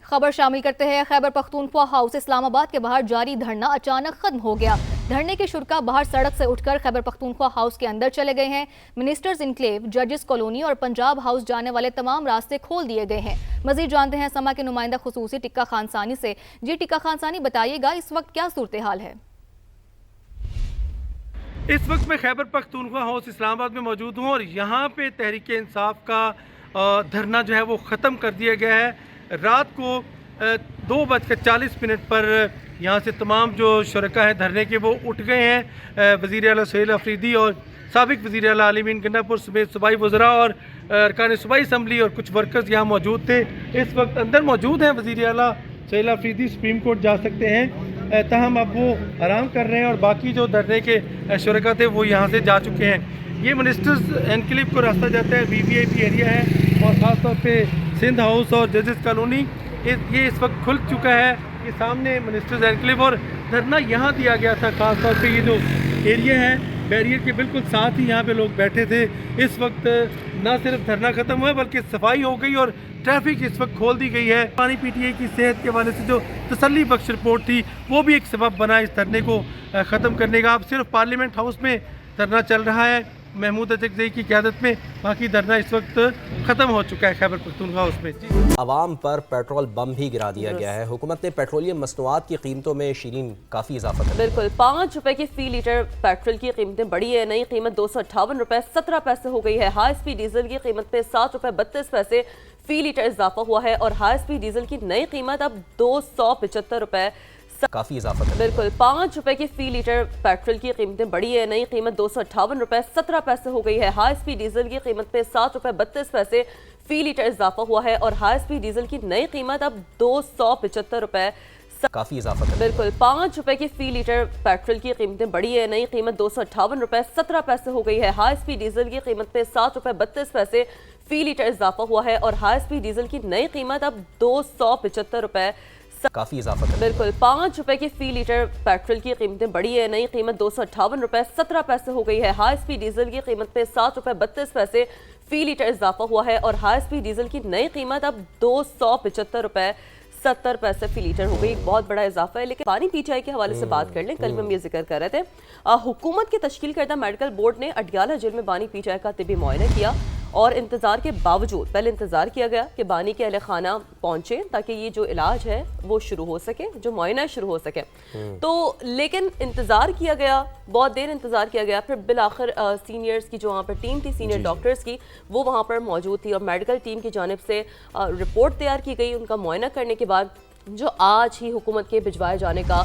خبر شامل کرتے ہیں خیبر پختونخوا ہاؤس اسلام آباد کے باہر جاری دھرنا اچانک ختم ہو گیا۔ دھرنے کے شرکا باہر سڑک سے اٹھ کر خیبر پختونخوا ہاؤس کے اندر چلے گئے ہیں۔ منسٹرز انکلیو، ججز کالونی اور پنجاب ہاؤس جانے والے تمام راستے کھول دیے گئے ہیں۔ مزید جانتے ہیں سما کے نمائندہ خصوصی ٹکا خان ثانی سے۔ جی ٹکا خان ثانی، بتائیے گا اس وقت کیا صورتحال ہے؟ اس وقت میں خیبر پختونخوا ہاؤس اسلام آباد میں موجود ہوں اور یہاں پہ تحریک انصاف کا دھرنا جو ہے وہ ختم کر دیا گیا ہے۔ رات کو 2:40 پر یہاں سے تمام جو شرکا ہیں دھرنے کے وہ اٹھ گئے ہیں۔ وزیر اعلیٰ سہیل افریدی اور سابق وزیر اعلیٰ علی امین گنڈاپور سمیت صوبائی وزراء اور ارکان صوبائی اسمبلی اور کچھ ورکرز یہاں موجود تھے۔ اس وقت اندر موجود ہیں وزیر اعلیٰ سہیل افریدی، سپریم کورٹ جا سکتے ہیں، تاہم اب وہ آرام کر رہے ہیں اور باقی جو دھرنے کے شرکا تھے وہ یہاں سے جا چکے ہیں۔ یہ منسٹرز انکلیو کو راستہ جاتا ہے، وی وی آئی پی ایریا ہے اور خاص طور پہ سندھ ہاؤس اور ججز کالونی یہ اس وقت کھل چکا ہے۔ یہ سامنے منسٹرز انکلیو اور دھرنا یہاں دیا گیا تھا، خاص طور پہ یہ جو ایریا ہے بیریئر کے بالکل ساتھ ہی یہاں پہ لوگ بیٹھے تھے۔ اس وقت نہ صرف دھرنا ختم ہوا بلکہ صفائی ہو گئی اور ٹریفک اس وقت کھول دی گئی ہے۔ پانی پی ٹی آئی کی صحت کے حوالے سے جو تسلی بخش رپورٹ تھی وہ بھی ایک سبب بنا اس دھرنے کو ختم کرنے کا۔ اب صرف پارلیمنٹ ہاؤس میں دھرنا چل رہا ہے محمود اچکزئی کی قیادت میں، باقی دھرنا اس وقت ختم ہو چکا ہے خیبر پختونخوا ہاؤس میں۔ عوام پر پیٹرول بم بھی گرا دیا گیا ہے۔ حکومت نے پیٹرولیم مصنوعات کی قیمتوں میں شیرین کافی اضافہ کر دیا۔ بالکل 5 روپے کی فی لیٹر پیٹرول کی قیمتیں بڑھی ہے۔ نئی قیمت 258 روپے 17 پیسے ہو گئی ہے۔ ہائی سپیڈ ڈیزل کی قیمت پہ 7 روپے 32 پیسے فی لیٹر اضافہ ہوا ہے اور ہائی سپیڈ ڈیزل کی نئی قیمت اب 275 روپے کافی اضافہ کر دیا۔ بالکل 5 روپے کی فی لیٹر پیٹرول کی قیمتیں بڑھی ہے۔ نئی قیمت 258 روپے 17 پیسے ہو گئی ہے۔ ہائی سپیڈ ڈیزل کی قیمت پہ 7 روپے 32 پیسے فی لیٹر اضافہ ہوا ہے اور ہائی سپیڈ ڈیزل کی نئی قیمت اب 275 روپے کافی اضافہ کر دیا۔ بالکل 5 روپے کی فی لیٹر پیٹرول کی قیمتیں بڑھی ہے۔ نئی قیمت 258 روپے 17 پیسے ہو گئی ہے۔ ہائی سپیڈ ڈیزل کی قیمت پہ 7 روپے 32 پیسے فی لیٹر اضافہ ہوا ہے اور ہائی سپیڈ ڈیزل کی نئی قیمت اب 275 روپے کافی اضافہ کر دیا۔ بالکل 5 روپے کی فی لیٹر پیٹرول کی قیمتیں بڑھی ہے۔ نئی قیمت 258 روپے 17 پیسے ہو گئی ہے۔ ہائی سپیڈ ڈیزل کی قیمت پہ 7 روپے 32 پیسے فی لیٹر اضافہ ہوا ہے اور ہائی سپیڈ ڈیزل کی نئی قیمت اب 275 روپے 70 پیسے فی لیٹر ہو گئی۔ بہت بڑا اضافہ ہے۔ لیکن پانی پی ٹی آئی کے حوالے سے بات کر لیں، کل ہم یہ ذکر کر رہے تھے، حکومت کی تشکیل کردہ میڈیکل بورڈ نے اڈیالہ جیل میں بانی پی ٹی آئی کا طبی معائنہ کیا اور انتظار کے باوجود پہلے انتظار کیا گیا کہ بانی کے اہل خانہ پہنچے تاکہ یہ جو علاج ہے وہ شروع ہو سکے، جو معائنہ شروع ہو سکے، تو لیکن انتظار کیا گیا، بہت دیر انتظار کیا گیا، پھر بالآخر سینئرز کی جو وہاں پر ٹیم تھی، سینئر ڈاکٹرز کی، وہ وہاں پر موجود تھی اور میڈیکل ٹیم کی جانب سے رپورٹ تیار کی گئی۔ ان کا معائنہ کرنے کے بعد جو آج ہی حکومت کے بھجوائے جانے کا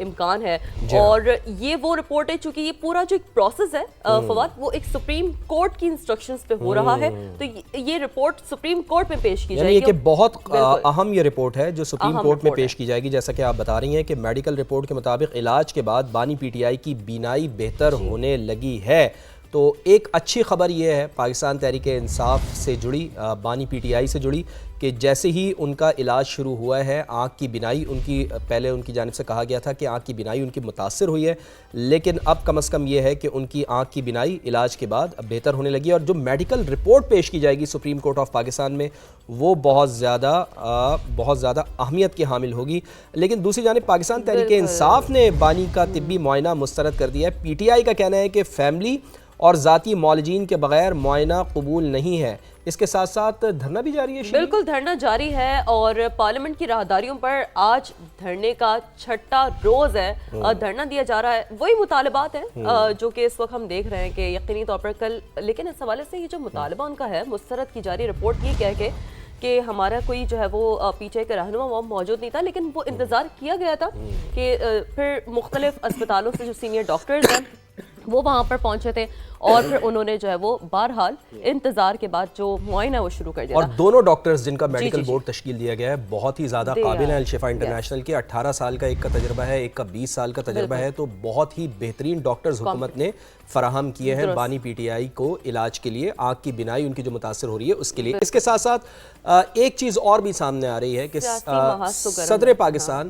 امکان ہے اور یہ وہ رپورٹ ہے، چونکہ یہ پورا جو ایک پروسیس ہے فواد، وہ ایک سپریم کورٹ کی انسٹرکشنز پہ ہو رہا ہے، تو یہ رپورٹ سپریم کورٹ میں پیش کی جائے گی۔ یعنی کہ بہت اہم یہ رپورٹ ہے جو سپریم کورٹ میں پیش کی جائے گی، جیسا کہ آپ بتا رہی ہیں کہ میڈیکل رپورٹ کے مطابق علاج کے بعد بانی پی ٹی آئی کی بینائی بہتر ہونے لگی ہے۔ تو ایک اچھی خبر یہ ہے پاکستان تحریک انصاف سے جڑی، بانی پی ٹی آئی سے جڑی، کہ جیسے ہی ان کا علاج شروع ہوا ہے آنکھ کی بینائی ان کی، پہلے ان کی جانب سے کہا گیا تھا کہ آنکھ کی بینائی ان کی متاثر ہوئی ہے، لیکن اب کم از کم یہ ہے کہ ان کی آنکھ کی بینائی علاج کے بعد بہتر ہونے لگی ہے اور جو میڈیکل رپورٹ پیش کی جائے گی سپریم کورٹ آف پاکستان میں وہ بہت زیادہ اہمیت کی حامل ہوگی۔ لیکن دوسری جانب پاکستان تحریک انصاف نے بانی کا طبی معائنہ مسترد کر دیا ہے۔ پی ٹی آئی کا کہنا ہے کہ فیملی اور ذاتی معالجین کے بغیر معائنہ قبول نہیں ہے۔ اس کے ساتھ ساتھ دھرنا بھی جاری ہے۔ بالکل دھرنا جاری ہے اور پارلیمنٹ کی راہداریوں پر آج دھرنے کا 6واں روز ہے، دھرنا دیا جا رہا ہے۔ وہی مطالبات ہیں جو کہ اس وقت ہم دیکھ رہے ہیں کہ یقینی طور پر کل، لیکن اس حوالے سے یہ جو مطالبہ ان کا ہے مسترد کی جاری رپورٹ یہ کہہ کے کہ ہمارا کوئی جو ہے وہ پی ٹی آئی کا رہنما وہ موجود نہیں تھا، لیکن وہ انتظار کیا گیا تھا کہ پھر مختلف اسپتالوں سے جو سینئر ڈاکٹرز ہیں وہ وہاں پر پہنچے تھے اور پھر انہوں نے جو ہے وہ بہرحال انتظار کے بعد جو معائنہ وہ شروع کر دیا۔ اور دونوں ڈاکٹرز جن کا میڈیکل بورڈ تشکیل دیا گیا ہے بہت ہی زیادہ قابل ہیں۔ الشفا انٹرنیشنل کے 18 سال کا ایک کا تجربہ ہے، ایک کا 20 سال کا تجربہ ہے، تو بہت ہی بہترین ڈاکٹرز حکومت نے فراہم کیے ہیں بانی پی ٹی آئی کو علاج کے لیے، آنکھ کی بینائی ان کی جو متاثر ہو رہی ہے اس کے لیے۔ اس کے ساتھ ساتھ ایک چیز اور بھی سامنے آ رہی ہے کہ صدر پاکستان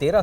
13